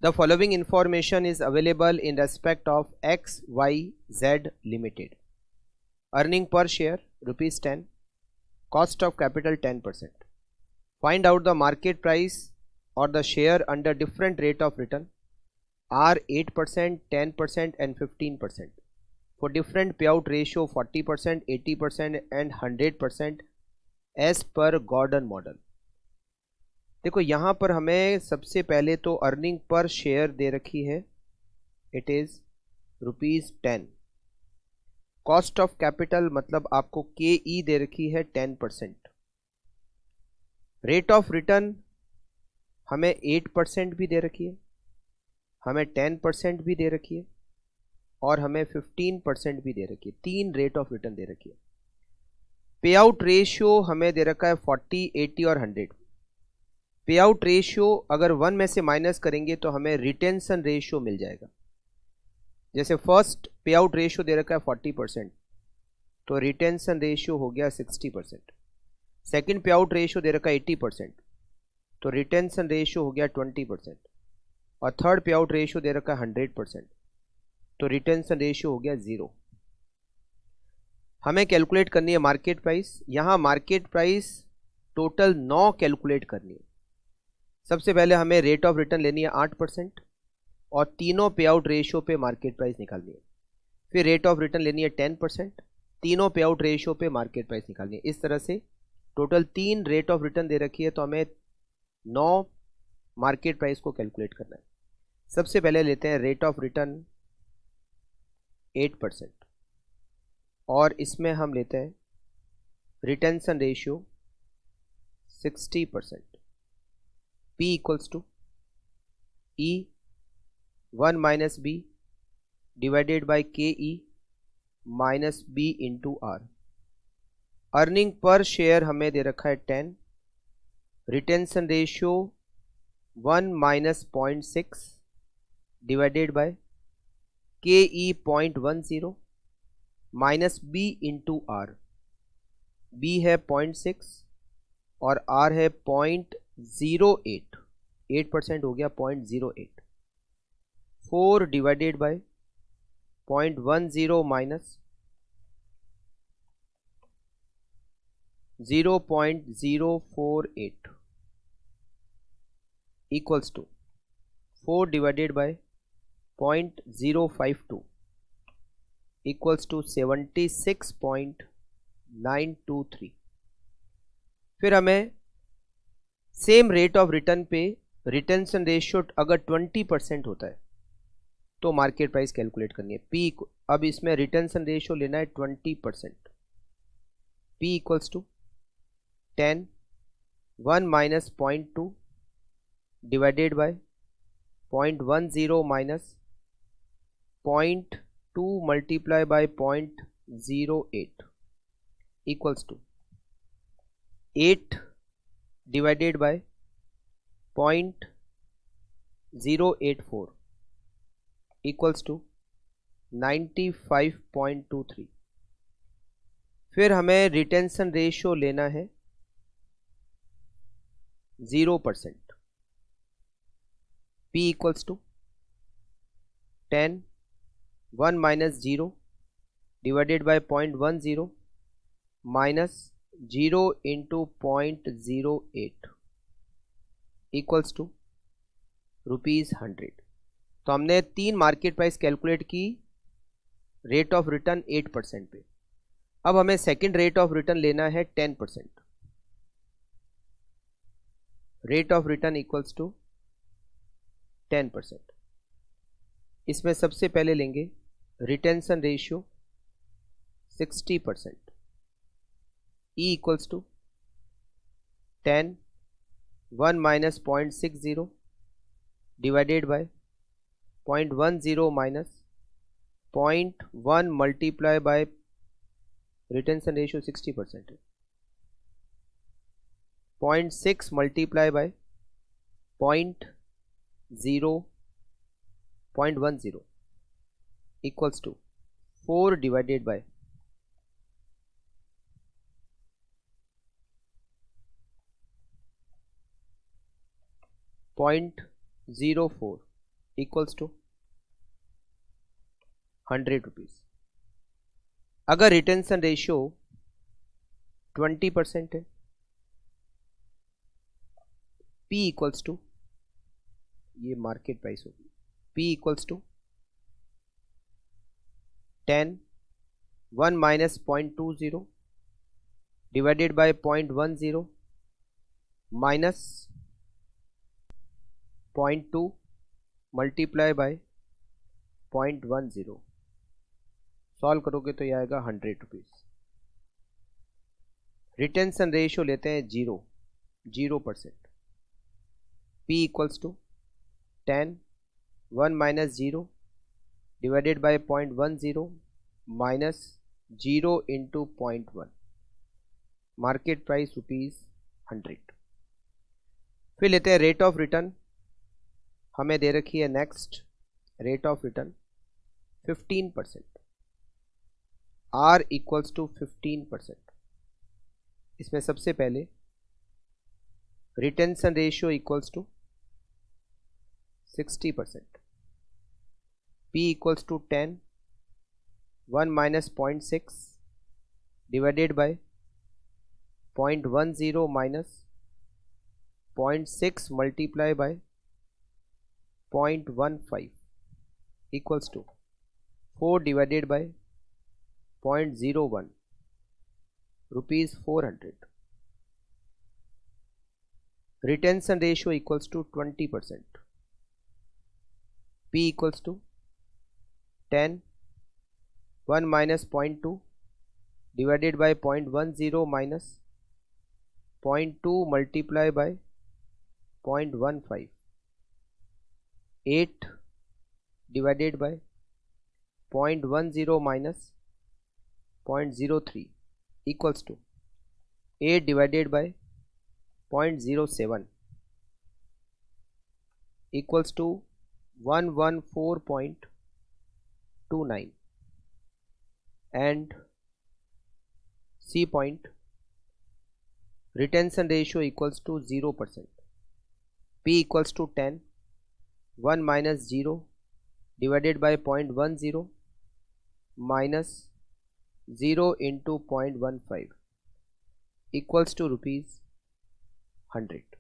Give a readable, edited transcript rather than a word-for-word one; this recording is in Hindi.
The following information is available in respect of XYZ Limited. Earning per share rupees 10, cost of capital 10%. Find out the market price or the share under different rate of return are 8%, 10% and 15%. For different payout ratio 40%, 80% and 100% as per Gordon model. देखो यहाँ पर हमें सबसे पहले तो अर्निंग पर शेयर दे रखी है, it is ₹10। Cost of capital मतलब आपको KE दे रखी है 10%। रेट ऑफ रिटर्न हमें 8% भी दे रखी है, हमें 10% भी दे रखी है और हमें 15% भी दे रखी है। 3 रेट ऑफ रिटर्न दे रखी है। पे आउट रेशियो हमें दे रखा है 40, 80 और 100। पे आउट रेशियो अगर 1 में से माइनस करेंगे तो हमें रिटेंशन रेशियो मिल जाएगा। जैसे फर्स्ट पे आउट रेशियो दे रखा है 40%, तो रिटेंशन रेशियो हो गया 60%। सेकंड पे आउट रेशियो दे रखा है 80%, तो रिटेंशन रेशियो हो गया 20%। और थर्ड पे आउट रेशियो दे रखा है 100%, तो रिटेंशन रेशियो हो गया 0। हमें कैलकुलेट करनी है मार्केट प्राइस। यहाँ मार्केट प्राइस टोटल 9 कैलकुलेट करनी है। सबसे पहले हमें रेट ऑफ रिटर्न लेनी है 8% और तीनों पे आउट रेशियो पे मार्केट प्राइस निकालनी है। फिर रेट ऑफ रिटर्न लेनी है 10%, तीनों पे आउट रेशियो पे मार्केट प्राइस निकालनी है। इस तरह से टोटल 3 रेट ऑफ रिटर्न दे रखी है, तो हमें 9 मार्केट प्राइस को कैलकुलेट करना है। सबसे पहले लेते हैं रेट ऑफ रिटर्न 8% और इसमें हम लेते हैं retention ratio 60%। P equals to E 1 minus B divided by KE minus B into R। Earning per share हमें दे रखा है 10, retention ratio 1 minus 0.6 divided bye KE 0.10 minus B into R। B है 0.6 और R है 0.08, 8% हो गया 0.08। 4 divided by 0.10 minus 0.048 equals to 4 divided by 0.052 equals to 76.923। फिर हमें सेम रेट ऑफ रिटर्न पे रिटेंशन रेशियो अगर 20% होता है तो मार्केट प्राइस कैलकुलेट करनी है। P अब इसमें रिटेंशन रेशियो लेना है 20%। P equals to 10 1 minus 0.2 divided by 0.10 minus 0.2 multiply by 0.08 equals to 8 divided by 0.084 equals to 95.23। फिर हमें रिटेंशन रेशियो लेना है 0%। P equals to 10 1 minus 0 divided by 0.10 minus 0 into 0.08 equals to ₹100। तो हमने 3 मार्केट प्राइस कैलकुलेट की रेट ऑफ रिटर्न 8% पे। अब हमें सेकंड रेट ऑफ रिटर्न लेना है 10%। Rate of return equals to 10%। इसमें सबसे पहले लेंगे retention ratio 60%। E equals to 10 1 minus 0.60 divided by 0.10 minus 0.1 multiply by retention ratio 60%, 0.6 multiply by 0.10 equals to 4 divided by 0.04 equals to 100 rupees. अगर रिटेंशन रेशियो 20% है, P इक्वल्स टू, ये मार्केट प्राइस होगी, P equals to 10 1 minus 0.20 divided by 0.10 minus 0.2 multiply by 0.10। Solve करोगे तो ये आएगा 100 रुपीज़। रिटेंशन रेशियो लेते हैं 0%। P equals to 10 1 minus 0 divided by 0.10 minus 0 into 0.1, market price ₹100। फिर लेते हैं रेट ऑफ रिटर्न, हमें दे रखी है next rate of return 15%, R equals to 15%। इसमें सबसे पहले retention ratio equals to 60%, P equals to 10 1 minus 0.6 divided by 0.10 minus 0.6 multiply by 0.15 equals to 4 divided by 0.01 ₹400। Retention ratio equals to 20%, P equals to 10 1 minus 0.2 divided by 0.10 minus 0.2 multiply by 0.15, 8 divided by 0.10 minus 0.03 equals to 8 divided by 0.07 equals to 114.29 and C point, retention ratio equals to 0%, P equals to 10 1 minus 0 divided by 0.10 minus 0 into 0.15 equals to ₹100।